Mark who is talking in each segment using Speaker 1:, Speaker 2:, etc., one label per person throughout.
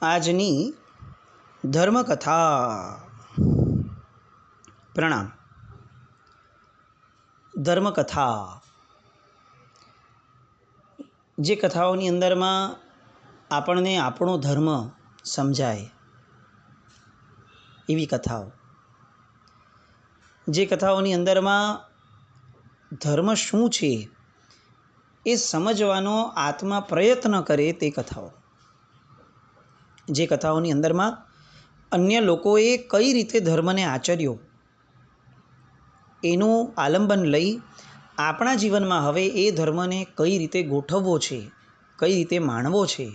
Speaker 1: આજની ધર્મકથા. પ્રણામ. ધર્મકથા જે કથાઓની અંદરમાં આપણને આપણો ધર્મ સમજાય એવી કથાઓ, જે કથાઓની અંદરમાં ધર્મ શું છે એ સમજવાનો આત્મા પ્રયત્ન કરે તે કથાઓ, જે કથાઓની અંદરમાં અન્ય લોકોએ કઈ રીતે ધર્મને આચર્યો એનું આલંબન લઈ આપણા જીવનમાં હવે એ ધર્મને કઈ રીતે ગોઠવવો છે, કઈ રીતે માણવો છે,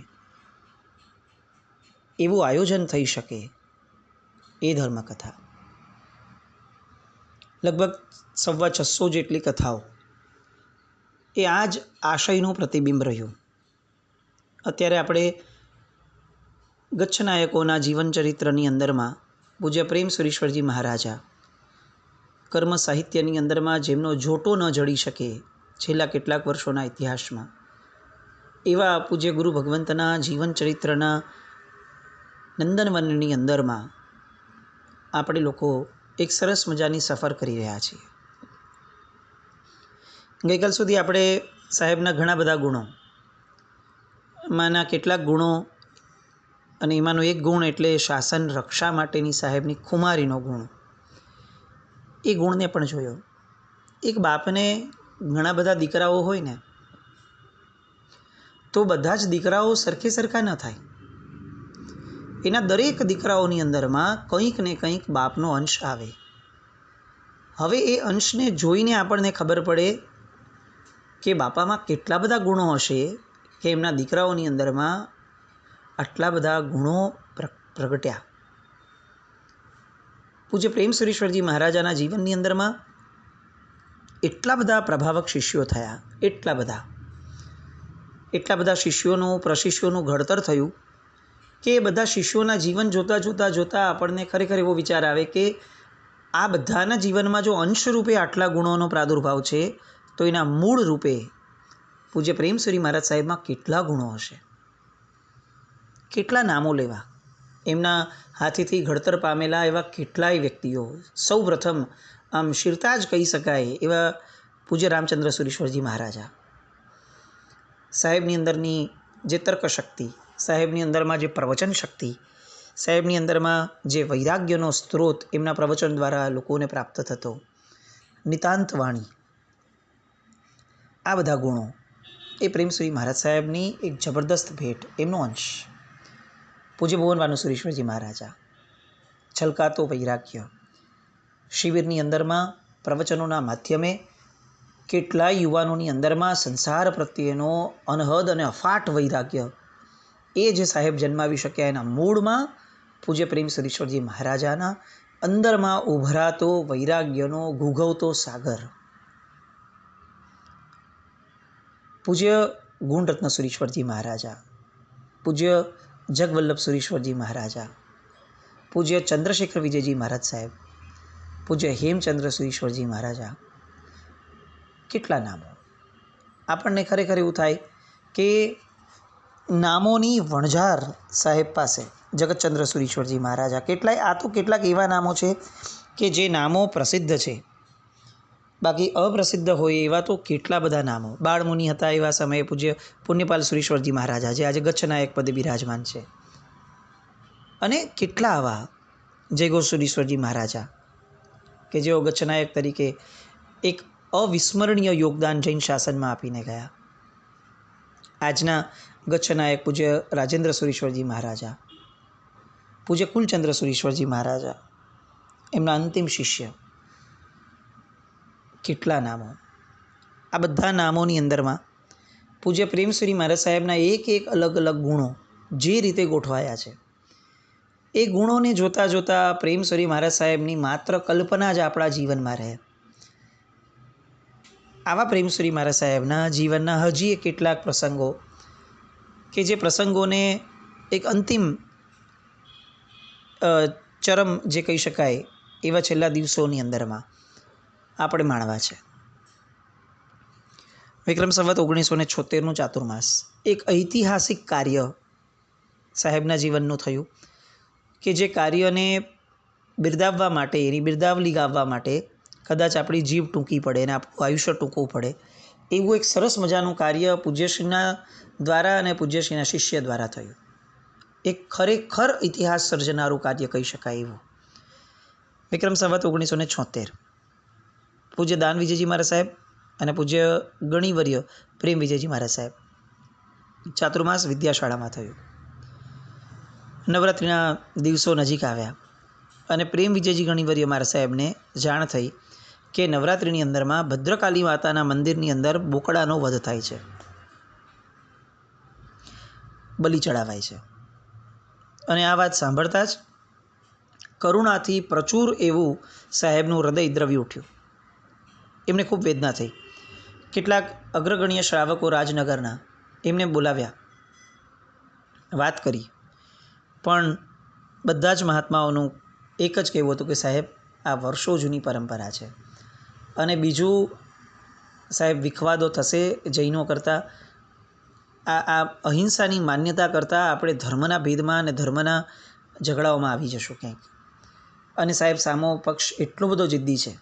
Speaker 1: એવું આયોજન થઈ શકે એ ધર્મકથા. લગભગ 650 જેટલી કથાઓ એ આ જ આશયનું પ્રતિબિંબ રહ્યું. અત્યારે આપણે ગચ્છનાયકોના જીવનચરિત્રની અંદરમાં પૂજ્ય પ્રેમસુરીશ્વરજી મહારાજા, કર્મ સાહિત્યની અંદરમાં જેમનો જોટો ન જડી શકે છેલ્લા કેટલાક વર્ષોના ઇતિહાસમાં, એવા પૂજ્ય ગુરુ ભગવંતના જીવનચરિત્રના નંદનવનની અંદરમાં આપણે લોકો એક સરસ મજાની સફર કરી રહ્યા છીએ. ગઈકાલ સુધી આપણે સાહેબના ઘણા બધા ગુણો, એમાંના કેટલાક ગુણો, અને એમાંનો એક ગુણ એટલે શાસન રક્ષા માટેની સાહેબની ખુમારીનો ગુણ, એ ગુણને પણ જોયો. એક બાપને ઘણા બધા દીકરાઓ હોય ને તો બધા જ દીકરાઓ સરખા ન થાય. એના દરેક દીકરાઓની અંદરમાં કંઈક ને કંઈક બાપનો અંશ આવે. હવે એ અંશને જોઈને આપણને ખબર પડે કે બાપામાં કેટલા બધા ગુણો હશે કે એમના દીકરાઓની અંદરમાં આટલા બધા ગુણો પ્રગટ્યા. પૂજ્ય પ્રેમસુરીશ્વરજી મહારાજાના જીવનની અંદરમાં એટલા બધા પ્રભાવક શિષ્યો થયા, એટલા બધા શિષ્યોનું પ્રશિષ્યોનું ઘડતર થયું કે એ બધા શિષ્યોના જીવન જોતાં આપણને ખરેખર એવો વિચાર આવે કે આ બધાના જીવનમાં જો અંશ રૂપે આટલા ગુણોનો પ્રાદુર્ભાવ છે તો એના મૂળ રૂપે પૂજ્ય પ્રેમસુરી મહારાજ સાહેબમાં કેટલા ગુણો હશે. કેટલા નામો લેવા, એમના હાથેથી ઘડતર પામેલા એવા કેટલાય વ્યક્તિઓ. સૌ પ્રથમ આમ શિરતા જ કહી શકાય એવા પૂજ્ય રામચંદ્ર સુરીશ્વરજી મહારાજા. સાહેબની અંદરની જે તર્ક શક્તિ, સાહેબની અંદરમાં જે પ્રવચન શક્તિ, સાહેબની અંદરમાં જે વૈરાગ્યનો સ્ત્રોત એમના પ્રવચન દ્વારા લોકોને પ્રાપ્ત થતો, નિતાંત વાણી, આ બધા ગુણો એ પ્રેમસુરી મહારાજ સાહેબની એક જબરદસ્ત ભેટ, એમનો અંશ. પૂજ્ય ભુવન ભાનુસુરીશ્વરજી મહારાજા, છલકાતો વૈરાગ્ય. શિબિરની અંદરમાં પ્રવચનોના માધ્યમે કેટલાય યુવાનોની અંદરમાં સંસાર પ્રત્યેનો અનહદ અને અફાટ વૈરાગ્ય એ જે સાહેબ જન્માવી શક્યા એના મૂળમાં પૂજ્ય પ્રેમસુરીશ્વરજી મહારાજાના અંદરમાં ઉભરાતો વૈરાગ્યનો ઘૂઘવતો સાગર. પૂજ્ય ગુણરત્ન સુરીશ્વરજી મહારાજા, પૂજ્ય જગવલ્લભ સુરીશ્વરજી મહારાજા, પૂજ્ય ચંદ્રશેખર વિજયજી મહારાજ સાહેબ, પૂજ્ય હેમચંદ્ર સુરીશ્વરજી મહારાજા. કેટલા નામો! આપણને ખરેખર એવું થાય કે નામોની વણઝાર સાહેબ પાસે. જગતચંદ્ર સુરીશ્વરજી મહારાજા, કેટલાક એવા નામો છે કે જે નામો પ્રસિદ્ધ છે, બાકી અપ્રસિદ્ધ હોય એવા તો કેટલા બધા નામો. બાળમુનિ હતા એવા સમયે પૂજ્ય પુણ્યપાલ સુરીશ્વરજી મહારાજા, જે આજે ગચ્છનાયક પદે બિરાજમાન છે. અને કેટલા આવા જયઘોષ સુરીશ્વરજી મહારાજા કે જેઓ ગચ્છનાયક તરીકે એક અવિસ્મરણીય યોગદાન જૈન શાસનમાં આપીને ગયા. આજના ગચ્છનાયક પૂજ્ય રાજેન્દ્ર સુરીશ્વરજી મહારાજા, પૂજ્ય કુલચંદ્ર સુરીશ્વરજી મહારાજા, એમના અંતિમ શિષ્ય. કેટલા નામો! આ બધા નામોની અંદરમાં પૂજ્ય પ્રેમસુરી મહારાજ સાહેબના એક અલગ અલગ ગુણો જે રીતે ગોઠવાયા છે, એ ગુણોને જોતાં પ્રેમસુરી મહારાજ સાહેબની માત્ર કલ્પના જ આપણા જીવનમાં રહે. આવા પ્રેમસુરી મહારાજ સાહેબના જીવનના હજી કેટલાક પ્રસંગો કે જે પ્રસંગોને એક અંતિમ ચરમ જે કહી શકાય એવા છેલ્લા દિવસોની અંદરમાં આપણે માણવા છે. વિક્રમ સંવત 1976નું ચાતુર્માસ એક ઐતિહાસિક કાર્ય સાહેબના જીવનનું થયું કે જે કાર્યને બિરદાવવા માટે, એની બિરદાવલી ગાવવા માટે કદાચ આપણી જીવ ટૂંકી પડે અને આપણું આયુષ્ય ટૂંકવું પડે, એવું એક સરસ મજાનું કાર્ય પૂજ્યશ્રીના દ્વારા અને પૂજ્યશ્રીના શિષ્ય દ્વારા થયું. એક ખરેખર ઇતિહાસ સર્જનારું કાર્ય કહી શકાય એવું. વિક્રમ સંવત 1976 પૂજ્ય દાન વિજયજી મહારાજ સાહેબ અને પૂજ્ય ગણિવર્ય પ્રેમ વિજયજી મહારાજ સાહેબ ચાતુર્માસ વિદ્યાશાળામાં થયું. નવરાત્રિના દિવસો નજીક આવ્યા અને પ્રેમ વિજયજી ગણિવર્ય મહારાજ સાહેબને જાણ થઈ કે નવરાત્રિની અંદરમાં ભદ્રકાલી માતાના મંદિરની અંદર બોકડાનો વધ થાય છે, બલિ ચડાવાય છે. અને આ વાત સાંભળતા જ કરુણાથી પ્રચુર એવું સાહેબનું હૃદય દ્રવી ઉઠ્યું. એમને ખૂબ વેદના થઈ. કેટલાક અગ્રગણ્ય શ્રાવકો રાજનગરના એમને બોલાવ્યા, વાત કરી, પણ બધા જ મહાત્માઓનું એક જ કહેવું હતું કે સાહેબ આ વર્ષો જૂની પરંપરા છે અને બીજું સાહેબ વિખવાદો થશે જૈનો કરતાં, આ અહિંસાની માન્યતા કરતાં આપણે ધર્મના ભેદમાં અને ધર્મના ઝઘડાઓમાં આવી જશું ક્યાંક. અને સાહેબ સામો પક્ષ એટલો બધો જિદ્દી છે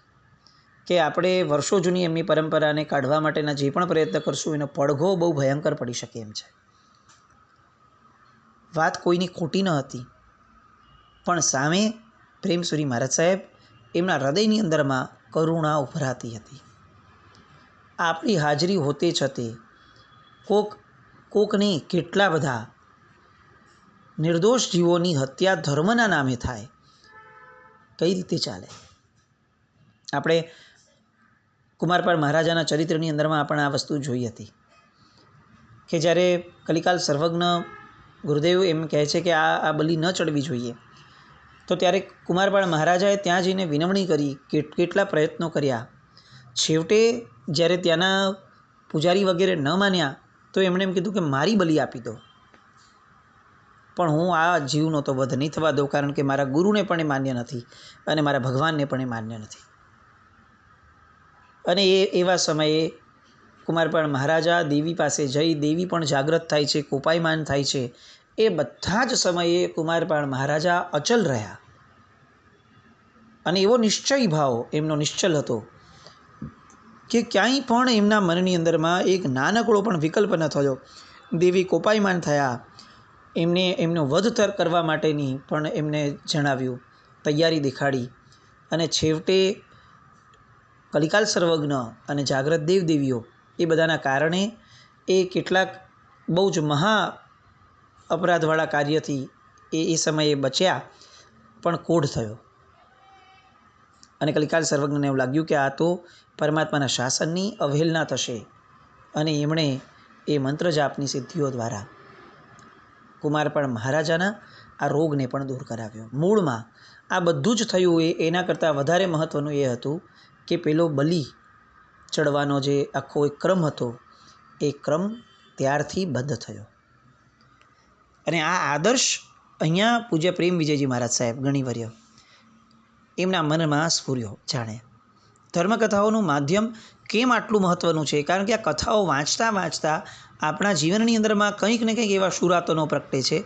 Speaker 1: કે આપણે વર્ષો જૂની એમની પરંપરાને કાઢવા માટેના જે પણ પ્રયત્ન કરશું એનો પડઘો બહુ ભયંકર પડી શકે એમ છે. વાત કોઈની ખોટી ન હતી, પણ સામે પ્રેમસુરી મહારાજ સાહેબ એમના હૃદયની અંદરમાં કરુણા ઉભરાતી હતી. આપણી હાજરી હોતે છતે કોકને કેટલા બધા નિર્દોષ જીવોની હત્યા ધર્મના નામે થાય, કઈ રીતે ચાલે? આપણે કુમારપાળ મહારાજાના ચરિત્રની અંદરમાં પણ આ વસ્તુ જોઈ હતી કે જ્યારે કલિકાલ સર્વજ્ઞ ગુરુદેવ એમ કહે છે કે આ બલિ ન ચડવી જોઈએ, તો ત્યારે કુમારપાળ મહારાજાએ ત્યાં જઈને વિનવણી કરી, કેટલા પ્રયત્નો કર્યા. છેવટે જ્યારે ત્યાંના પૂજારી વગેરે ન માન્યા તો એમણે એમ કીધું કે મારી બલિ આપી દો, પણ હું આ જીવનો તો વધ નહીં થવા દઉં, કારણ કે મારા ગુરુને પણ એ માન્ય નથી અને મારા ભગવાનને પણ એ માન્ય નથી. અને એવા સમયે કુમારપાળ મહારાજા દેવી પાસે જઈ, દેવી પણ જાગ્રત થાય છે, કોપાયમાન થાય છે. એ બધા જ સમયે કુમારપાળ મહારાજા અચલ રહ્યા અને એવો નિશ્ચય ભાવ એમનો નિશ્ચલ હતો કે ક્યાંય પણ એમના મનની અંદરમાં એક નાનકડો પણ વિકલ્પ ન થયો. દેવી કોપાયમાન થયા, એમનો વધ કરવા માટેની પણ એમને જણાવ્યું, તૈયારી દેખાડી અને છેવટે કલિકાલ સર્વજ્ઞ અને જાગ્રત દેવદેવીઓ એ બધાના કારણે એ કેટલાક બહુ જ મહા અપરાધવાળા કાર્યથી એ સમયે બચ્યા, પણ કોઢ થયો અને કલિકાલ સર્વજ્ઞને એવું લાગ્યું કે આ તો પરમાત્માના શાસનની અવહેલના થશે અને એમણે એ મંત્ર જાપની સિદ્ધિઓ દ્વારા કુમારપાળ મહારાજાના આ રોગને પણ દૂર કરાવ્યો. મૂળમાં આ બધું જ થયું એના કરતાં વધારે મહત્ત્વનું એ હતું કે પેલો બલિ ચડવાનો જે આખો એક ક્રમ હતો એ ક્રમ ત્યારથી બંધ થયો. અને આ આદર્શ અહીંયા પૂજ્ય પ્રેમ વિજયજી મહારાજ સાહેબ ગણિવર્ય એમના મનમાં સ્ફૂર્યો. જાણે ધર્મકથાઓનું માધ્યમ કેમ આટલું મહત્ત્વનું છે, કારણ કે આ કથાઓ વાંચતાં વાંચતાં આપણા જીવનની અંદરમાં કંઈક ને કંઈક એવા શુરાતનો પ્રગટે છે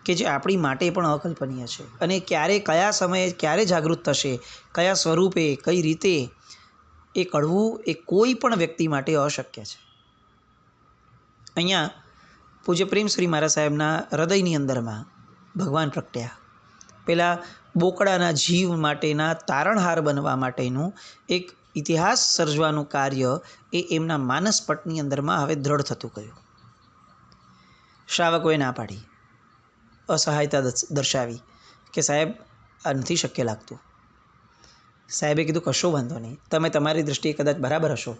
Speaker 1: કે જે આપણી માટે પણ અકલ્પનીય છે. અને ક્યારે, કયા સમયે, ક્યારે જાગૃત થશે, કયા સ્વરૂપે, કઈ રીતે એ કળવું એ કોઈ પણ વ્યક્તિ માટે અશક્ય છે. અહીંયા પૂજ્ય પ્રેમશ્રી મહારાજ સાહેબના હૃદયની અંદરમાં ભગવાન પ્રગટ્યા. પેલા બોકડાના જીવ માટેના તારણહાર બનવા માટેનું એક ઇતિહાસ સર્જવાનું કાર્ય એ એમના માનસપટની અંદરમાં હવે દ્રઢ થતું ગયું. શ્રાવકોએ ના પાડી, અસહાયતા દર્શાવી કે સાહેબ આ નથી શક્ય લાગતું. સાહેબે કીધું કશો વાંધો નહીં, તમે તમારી દૃષ્ટિએ કદાચ બરાબર હશો.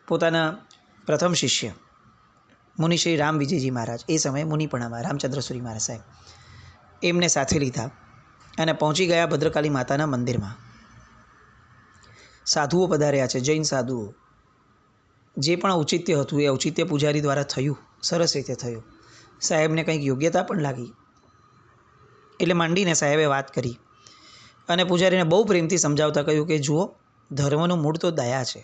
Speaker 1: પોતાના પ્રથમ શિષ્ય મુનિશ્રી રામ વિજયજી મહારાજ, એ સમયે મુનિપણામાં રામચંદ્રસુરી મહારાજ સાહેબ, એમને સાથે લીધા અને પહોંચી ગયા ભદ્રકાલી માતાના મંદિરમાં. સાધુઓ પધાર્યા છે, જૈન સાધુઓ. જે પણ ઔચિત્ય હતું એ ઔચિત્ય પૂજારી દ્વારા થયું, સરસ રીતે થયું. સાહેબને કંઈક યોગ્યતા પણ લાગી એટલે માંડીને સાહેબે વાત કરી અને પૂજારીને બહુ પ્રેમથી સમજાવતા કહ્યું કે જુઓ, ધર્મનું મૂળ તો દયા છે.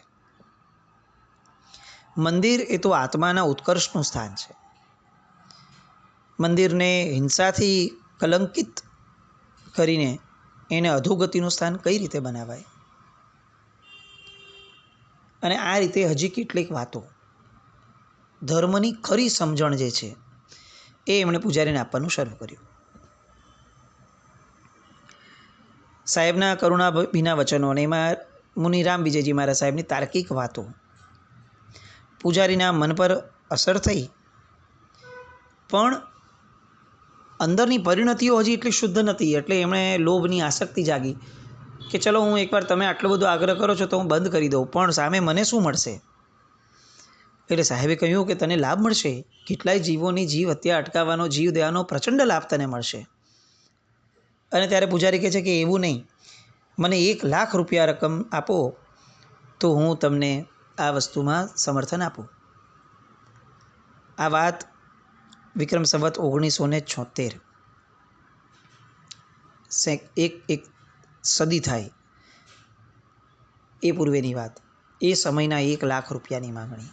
Speaker 1: મંદિર એ તો આત્માના ઉત્કર્ષનું સ્થાન છે. મંદિરને હિંસાથી કલંકિત કરીને એને અધોગતિનું સ્થાન કઈ રીતે બનાવાય? અને આ રીતે હજી કેટલીક વાતો, ધર્મની ખરી સમજણ જે છે એ એમણે પૂજારીને આપવાનું શરૂ કર્યું. સાહેબના કરુણાભીના વચનો અને એમાં મુનિ રામ વિજયજી મહારાજ સાહેબની તાર્કિક વાતો પૂજારીના મન પર અસર થઈ, પણ અંદરની પરિણતિઓ હજી એટલી શુદ્ધ નથી, એટલે એમણે લોભની આસક્તિ જાગી કે ચલો હું એકવાર તમે આટલો બધો આગ્રહ કરો છો તો હું બંધ કરી દઉં, પણ સામે મને શું મળશે? એટલે સાહેબે કહ્યું કે તને લાભ મળશે, કેટલાય જીવોની જીવ હત્યા અટકાવવાનો, જીવ દેવાનો પ્રચંડ લાભ તને મળશે. અને ત્યારે પૂજારી કહે છે કે એવું નહીં, મને 1,00,000 રૂપિયા રકમ આપો તો હું તમને આ વસ્તુમાં સમર્થન આપું. આ વાત વિક્રમ સંવત 1976, એક સદી થાય એ પૂર્વેની વાત. એ સમયના 1,00,000 રૂપિયાની માગણી,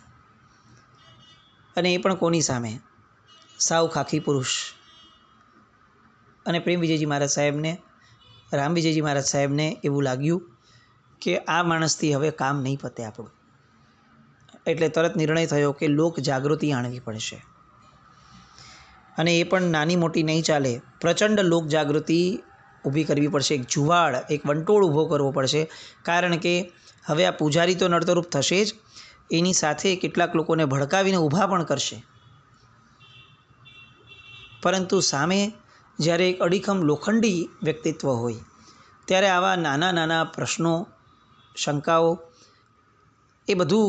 Speaker 1: અને એ પણ કોની સામે? સાવ ખાખી પુરુષ. અને પ્રેમ વિજયજી મહારાજ સાહેબને, રામ વિજયજી મહારાજ સાહેબને એવું લાગ્યું કે આ માણસથી હવે કામ નહીં પતે આપણું, એટલે તરત નિર્ણય થયો કે લોક જાગૃતિ આણવી પડશે. અને એ પણ નાની મોટી નહીં ચાલે, પ્રચંડ લોક જાગૃતિ ઊભી કરવી પડશે. એક જુવાળ, એક વંટોળ ઊભો કરવો પડશે, કારણ કે હવે આ પૂજારી તો નડતરૂપ થશે જ, એની સાથે કેટલાક લોકોને ભડકાવીને ઊભા પણ કરશે. પરંતુ સામે જ્યારે એક અડીખમ લોખંડી વ્યક્તિત્વ હોય ત્યારે આવા નાના નાના પ્રશ્નો, શંકાઓ એ બધું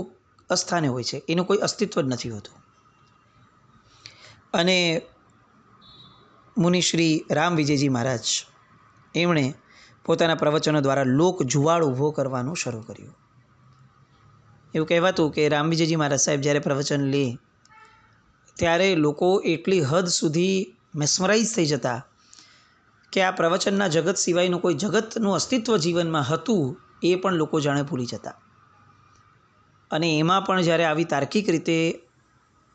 Speaker 1: અસ્થાને હોય છે, એનું કોઈ અસ્તિત્વ જ નથી હોતું. અને મુનિશ્રી રામ વિજયજી મહારાજ એમણે પોતાના પ્રવચનો દ્વારા લોક જુવાળ ઊભો કરવાનું શરૂ કર્યું. એવું કહેવાતું કે રામ વિજયજી મહારાજ સાહેબ જ્યારે પ્રવચન લે ત્યારે લોકો એટલી હદ સુધી મેસ્મરાઇઝ થઈ જતા કે આ પ્રવચનના જગત સિવાયનું કોઈ જગતનું અસ્તિત્વ જીવનમાં હતું એ પણ લોકો જાણે ભૂલી જતા. અને એમાં પણ જ્યારે આવી તાર્કિક રીતે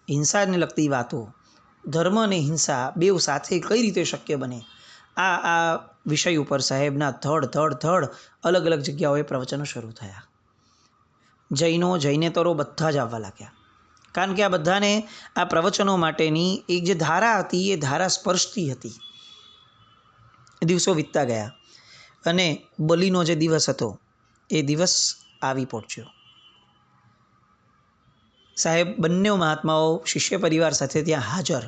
Speaker 1: હિંસાને લગતી વાતો, ધર્મ અને હિંસા બેઉ સાથે કઈ રીતે શક્ય બને, આ વિષય ઉપર સાહેબના ધડ અલગ અલગ જગ્યાઓએ પ્રવચનો શરૂ થયા. જૈનો, જૈનેતરો બધા જ આવવા લાગ્યા, કારણ કે આ બધાને આ પ્રવચનો માટેની એક જે ધારા હતી એ ધારા સ્પર્શતી હતી. દિવસો વીતતા ગયા અને બલિનો જે દિવસ હતો એ દિવસ આવી પહોંચ્યો. સાહેબ બંને મહાત્માઓ શિષ્ય પરિવાર સાથે ત્યાં હાજર.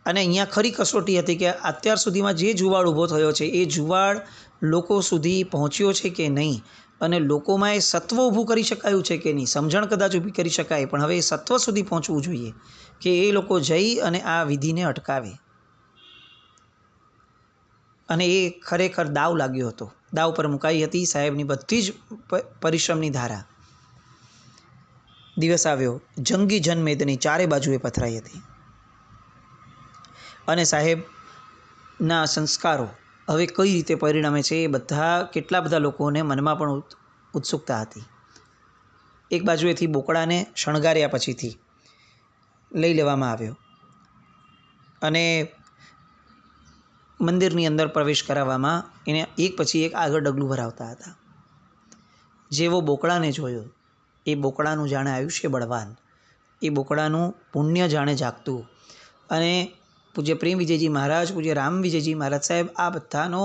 Speaker 1: અને અહીંયા ખરી કસોટી હતી કે અત્યાર સુધીમાં જે જુવાળ ઊભો થયો છે એ જુવાળ લોકો સુધી પહોંચ્યો છે કે નહીં, અને લોકોમાં એ સત્વ ઊભું કરી શકાયું છે કે નહીં. સમજણ કદાચ ઊભી કરી શકાય, પણ હવે એ સત્વ સુધી પહોંચવું જોઈએ કે એ લોકો જઈ અને આ વિધિને અટકાવે. અને એ ખરેખર દાવ લાગ્યો હતો, દાવ પર મુકાઈ હતી સાહેબની બધી જ પરિશ્રમની ધારા. દિવસ આવ્યો, જંગી જનમેદની ચારે બાજુએ પથરાઈ હતી. અને સાહેબના સંસ્કારો હવે કઈ રીતે પરિણમે છે એ કેટલા બધા લોકોને મનમાં પણ ઉત્સુકતા હતી. એક બાજુએથી બોકડાને શણગાર્યા પછીથી લઈ લેવામાં આવ્યો અને મંદિરની અંદર પ્રવેશ કરાવવામાં એને એક પછી એક આગળ ડગલું ભરાવતા હતા. જેવો બોકડાને જોયો, એ બોકડાનું જાણે આયુષ્ય બળવાન, એ બોકડાનું પુણ્ય જાણે જાગતું. અને પૂજ્ય પ્રેમ વિજયજી મહારાજ, પૂજ્ય રામ વિજયજી મહારાજ સાહેબ, આ બધાનો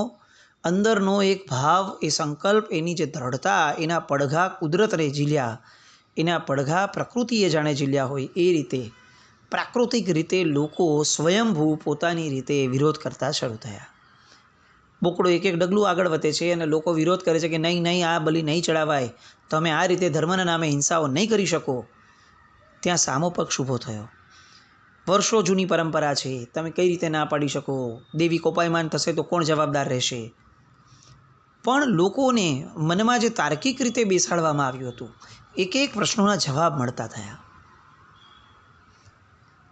Speaker 1: અંદરનો એક ભાવ, એ સંકલ્પ, એની જે દ્રઢતા, એના પડઘા કુદરતને ઝીલ્યા, એના પડઘા પ્રકૃતિએ જાણે ઝીલ્યા હોય એ રીતે પ્રાકૃતિક રીતે લોકો સ્વયંભૂ પોતાની રીતે વિરોધ કરતા શરૂ થયા. બોકડો એક એક ડગલું આગળ વધે છે અને લોકો વિરોધ કરે છે કે નહીં, આ બલિ નહીં ચડાવાય, તમે આ રીતે ધર્મના નામે હિંસાઓ નહીં કરી શકો. ત્યાં સામો પક્ષ ઊભો થયો. વર્ષો જૂની પરંપરા છે, તમે કઈ રીતે ના પાડી શકો? દેવી કોપાયમાન થશે તો કોણ જવાબદાર રહેશે? પણ લોકોને મનમાં જે તાર્કિક રીતે બેસાડવામાં આવ્યું હતું, એક એક પ્રશ્નોના જવાબ મળતા થયા.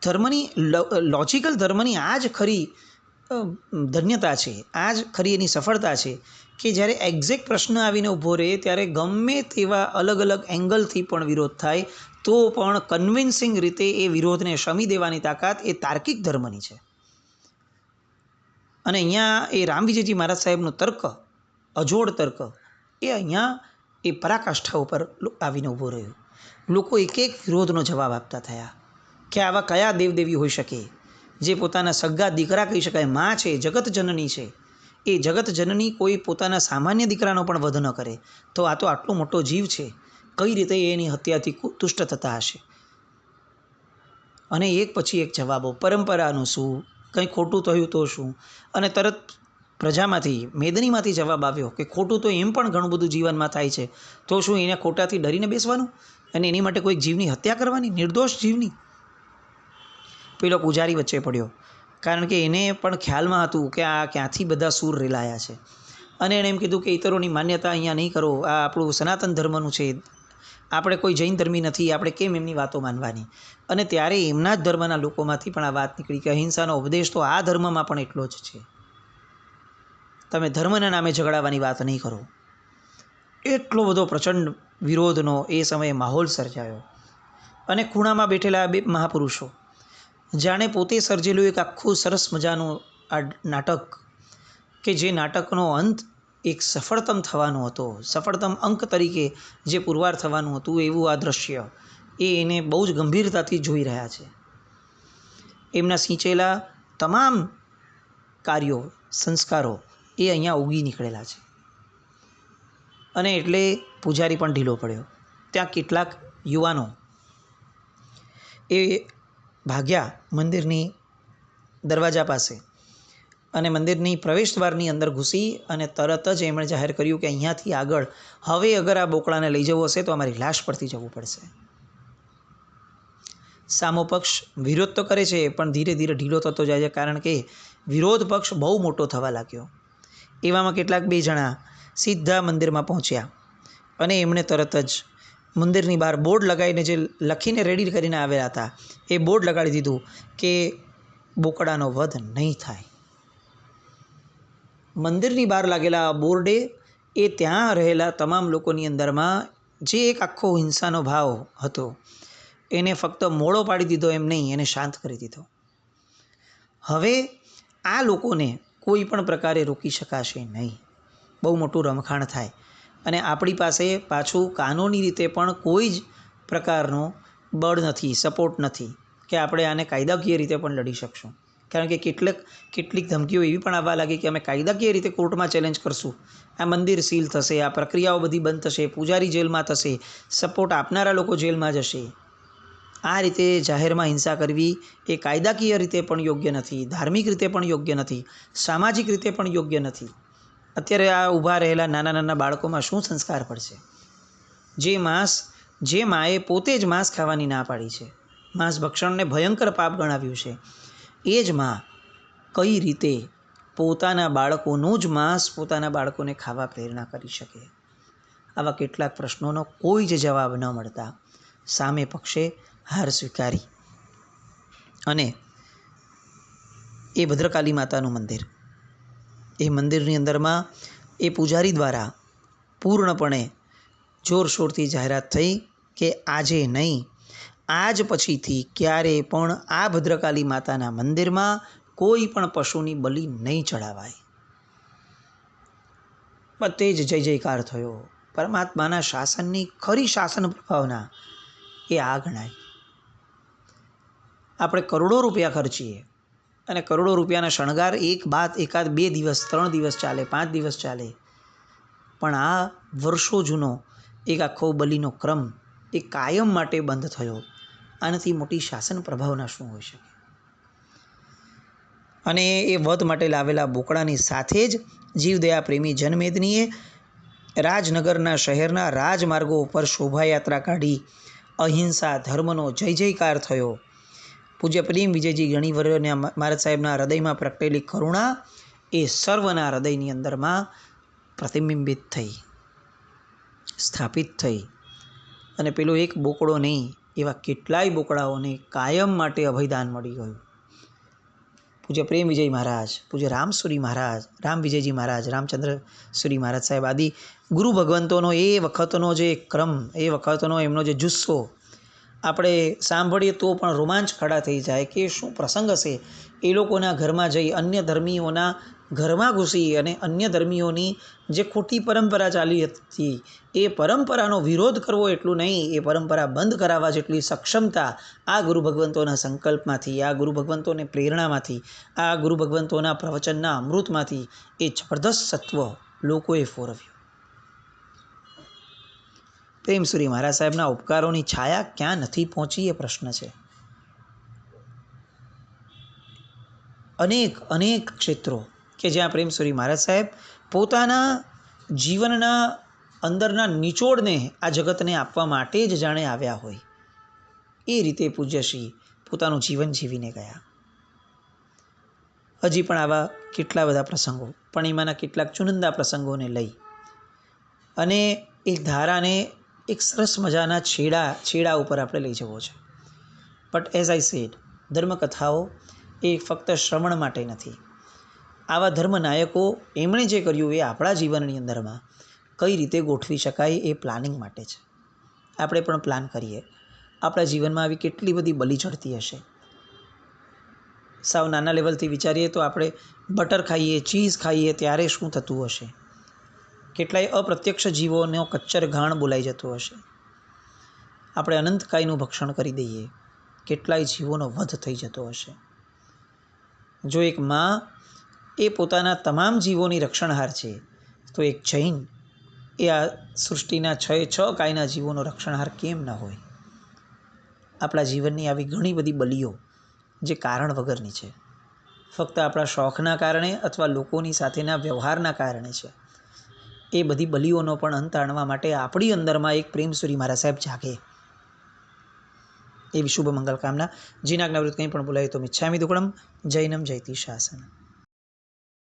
Speaker 1: ધર્મની લોજિકલ ધર્મની આ જ ખરી ધન્યતા છે, આ જ ખરી એની સફળતા છે કે જ્યારે એક્ઝેક્ટ પ્રશ્ન આવીને ઊભો રહે ત્યારે ગમે તેવા અલગ અલગ એંગલથી પણ વિરોધ થાય તો પણ કન્વિન્સિંગ રીતે એ વિરોધને શમી દેવાની તાકાત એ તાર્કિક ધર્મની છે. અને અહીંયા એ રામ વિજયજી મહારાજ સાહેબનો તર્ક, અજોડ તર્ક, એ અહીંયા એ પરાકાષ્ઠા ઉપર આવીને ઊભો રહ્યો. લોકો એક એક વિરોધનો જવાબ આપતા થયા કે આવા કયા દેવદેવી હોઈ શકે જે પોતાના સગા દીકરા કહી શકાય, માં છે, જગત જનની છે, એ જગત જનની કોઈ પોતાના સામાન્ય દીકરાનો પણ વધ ન કરે, તો આ તો આટલો મોટો જીવ છે, કઈ રીતે એની હત્યાથી તુષ્ટ થતા હશે. અને એક પછી એક જવાબો, પરંપરાનું શું, કંઈ ખોટું થયું તો શું. અને તરત પ્રજામાંથી, મેદનીમાંથી જવાબ આવ્યો કે ખોટું તો એમ પણ ઘણું બધું જીવનમાં થાય છે, તો શું એને ખોટાથી ડરીને બેસવાનું અને એની માટે કોઈક જીવની હત્યા કરવાની, નિર્દોષ જીવની. પેલો પૂજારી વચ્ચે પડ્યો, કારણ કે એને પણ ખ્યાલમાં હતું કે આ ક્યાંથી બધા સૂર રેલાયા છે. અને એણે એમ કીધું કે ઇતરોની માન્યતા અહીંયા નહીં કરો, આ આપણું સનાતન ધર્મનું છે, આપણે કોઈ જૈન ધર્મી નથી, આપણે કેમ એમની વાતો માનવાની. અને ત્યારે એમના જ ધર્મના લોકોમાંથી પણ આ વાત નીકળી કે અહિંસાનો ઉપદેશ તો આ ધર્મમાં પણ એટલો જ છે, તમે ધર્મના નામે ઝઘડાવાની વાત નહીં કરો. એટલો બધો પ્રચંડ વિરોધનો એ સમયે માહોલ સર્જાયો. અને ખૂણામાં બેઠેલા બે મહાપુરુષો જાણે પોતે સર્જેલું એક આખું સરસ મજાનું આ નાટક, કે જે નાટકનો અંત એક સફળતમ થવાનો હતો, સફળતમ અંક તરીકે જે પુરવાર થવાનું હતું, એવું આ દ્રશ્ય એને બહુ જ ગંભીરતાથી જોઈ રહ્યા છે. એમના સિંચેલા તમામ કાર્યો, સંસ્કારો એ અહીંયા ઉગી નીકળેલા છે. અને એટલે પૂજારી પણ ઢીલો પડ્યો. ત્યાં કેટલાક યુવાનો એ ભાગ્યા મંદિરની દરવાજા પાસે અને મંદિરની પ્રવેશ દ્વારની અંદર ઘૂસી અને તરત જ એમણે જાહેર કર્યું કે અહીંયાથી આગળ હવે અગર આ બોકડાને લઈ જવો હશે તો અમારી લાશ પરથી જવું પડશે. સામો પક્ષ વિરોધ તો કરે છે પણ ધીરે ધીરે ઢીલો થતો જાય છે, કારણ કે વિરોધ પક્ષ બહુ મોટો થવા લાગ્યો. એવામાં કેટલાક બે જણા સીધા મંદિરમાં પહોંચ્યા અને એમણે તરત જ મંદિરની બહાર બોર્ડ લગાવીને, જે લખીને રેડી કરીને આવેલા હતા, એ બોર્ડ લગાડી દીધું કે બોકડાનો વધ નહીં થાય. મંદિરની બહાર લાગેલા બોર્ડે એ ત્યાં રહેલા તમામ લોકોની અંદરમાં જે એક આખો હિંસાનો ભાવ હતો એને ફક્ત મોળો પાડી દીધો, એમ નહીં, એને શાંત કરી દીધો. હવે આ લોકોને કોઈ પણ પ્રકારે રોકી શકાશે નહીં. બહુ મોટું રમખાણ થાય. અને આપણી પાસે પાછું કાનૂની રીતે પણ કોઈ જ પ્રકારનો બળ નથી, સપોર્ટ નથી કે આપણે આને કાયદાકીય રીતે પણ લડી શકશું. કારણ કે કેટલીક ધમકીઓ એવી પણ આવવા લાગી કે અમે કાયદાકીય રીતે કોર્ટમાં ચેલેન્જ કરશું, આ મંદિર સીલ થશે, આ પ્રક્રિયાઓ બધી બંધ થશે, પૂજારી જેલમાં થશે, સપોર્ટ આપનારા લોકો જેલમાં જશે. આ રીતે જાહેરમાં હિંસા કરવી એ કાયદાકીય રીતે પણ યોગ્ય નથી, ધાર્મિક રીતે પણ યોગ્ય નથી, સામાજિક રીતે પણ યોગ્ય નથી. અત્યારે આ ઊભા રહેલા નાના નાના બાળકોમાં શું સંસ્કાર પડશે? જે માએ પોતે જ માંસ ખાવાની ના પાડી છે, માંસ ભક્ષણને ભયંકર પાપ ગણાવ્યું છે, એ જ માં કઈ રીતે પોતાના બાળકોનું જ માંસ પોતાના બાળકોને ખાવા પ્રેરણા કરી શકે? આવા કેટલાક પ્રશ્નોનો કોઈ જ જવાબ ન મળતા સામે પક્ષે હાર સ્વીકારી અને એ ભદ્રકાલી માતાનું મંદિર, એ મંદિરની અંદરમાં એ પૂજારી દ્વારા પૂર્ણપણે જોરશોરથી જાહેરાત થઈ કે આજે નહીં, આજ પછીથી ક્યારે પણ આ ભદ્રકાલી માતાના મંદિરમાં કોઈ પણ પશુની બલિ નહીં ચડાવાય. બધે જ જય જયકાર થયો. પરમાત્માના શાસનની ખરી શાસન પ્રભાવના એ આ ગણાય. આપણે કરોડો રૂપિયા ખર્ચીએ અને કરોડો રૂપિયાના શણગાર એકાદ 2 દિવસ 3 દિવસ ચાલે, 5 દિવસ ચાલે, પણ આ વર્ષો જૂનો એક આખો બલિનો ક્રમ એ કાયમ માટે બંધ થયો. આનાથી મોટી શાસન પ્રભાવના શું હોઈ શકે? અને એ વધ માટે લાવેલા બોકડાની સાથે જ જીવદયા પ્રેમી જનમેદનીએ રાજનગરના શહેરના રાજમાર્ગો ઉપર શોભાયાત્રા કાઢી અહિંસા ધર્મનો જય જયકાર થયો. પૂજ્ય પ્રેમ વિજયજી ગણીવર્યના મહારાજ સાહેબના હૃદયમાં પ્રગટેલી કરુણા એ સર્વના હૃદયની અંદરમાં પ્રતિબિંબિત થઈ, સ્થાપિત થઈ. અને પેલો એક બોકડો નહીં, એવા કેટલાય બોકડાઓને કાયમ માટે અભયદાન મળી ગયું. પૂજ્ય પ્રેમ વિજય મહારાજ, પૂજ્ય રામસુરી મહારાજ, રામ વિજયજી મહારાજ, રામચંદ્ર સુરી મહારાજ સાહેબ આદિ ગુરુ ભગવંતોનો એ વખતનો જે ક્રમ, એ વખતનો એમનો જે જુસ્સો આપણે સાંભળીએ તો પણ રોમાંચ ખડા થઈ જાય કે શું પ્રસંગ હશે એ લોકોના ઘરમાં જઈ અન્ય ધર્મીઓના ઘરમાં ઘૂસી અને અન્ય ધર્મીઓની જે ખોટી પરંપરા ચાલી હતી એ પરંપરાનો વિરોધ કરવો એટલું નહીં, એ પરંપરા બંધ કરાવવા જેટલી સક્ષમતા આ ગુરુ ભગવંતોના સંકલ્પમાંથી, આ ગુરુ ભગવંતોને પ્રેરણામાંથી, આ ગુરુ ભગવંતોના પ્રવચનના અમૃતમાંથી એ જબરદસ્ત સત્વ લોકોએ ફોરવ્યું. પ્રેમસુરી મહારાજ સાહેબના ઉપકારોની છાયા ક્યાં નથી પહોંચી એ પ્રશ્ન છે. અનેક અનેક ક્ષેત્રો કે જ્યાં પ્રેમસુરી મહારાજ સાહેબ પોતાના જીવનના અંદરના નિચોડને આ જગતને આપવા માટે જ જાણે આવ્યા હોય એ રીતે પૂજ્યશ્રી પોતાનું જીવન જીવીને ગયા. હજી પણ આવા કેટલા બધા પ્રસંગો, પણ એમાંના કેટલાક ચુનિંદા પ્રસંગોને લઈ અને એક ધારાને એક સરસ મજાના છેડા ઉપર આપણે લઈ જવો છે. બટ એઝ આઈ સેડ, ધર્મકથાઓ એ ફક્ત શ્રવણ માટે નથી. આવા ધર્મનાયકો એમણે જે કર્યું એ આપણા જીવનની અંદરમાં કઈ રીતે ગોઠવી શકાય એ પ્લાનિંગ માટે છે. આપણે પણ પ્લાન કરીએ. આપણા જીવનમાં આવી કેટલી બધી બલી ચડતી હશે. સાવ નાના લેવલથી વિચારીએ તો આપણે બટર ખાઈએ, ચીઝ ખાઈએ ત્યારે શું થતું હશે. કેટલાય અપ્રત્યક્ષ જીવોનો કચ્ચર ઘાણ બોલાઈ જતો હશે. આપણે અનંતકાયનું ભક્ષણ કરી દઈએ, કેટલાય જીવોનો વધ થઈ જતો હશે. જો એક માં એ પોતાના તમામ જીવોની રક્ષણહાર છે, તો એક જૈન એ આ સૃષ્ટિના 6 કાયના જીવોનો રક્ષણહાર કેમ ન હોય. આપણા જીવનની આવી ઘણી બધી બલીઓ જે કારણ વગરની છે, ફક્ત આપણા શોખના કારણે અથવા લોકોની સાથેના વ્યવહારના કારણે છે. એ બધી બલીઓનો પણ અંત આણવા માટે આપણી અંદરમાં એક પ્રેમસુરી મહારાજ સાહેબ જાગે એવી શુભ મંગલ કામના. જીનાજ્ઞાવૃત્ત કંઈ પણ બોલાય તો મિચ્છામિ દુક્કડમ. જૈનમ જયતિ શાસન.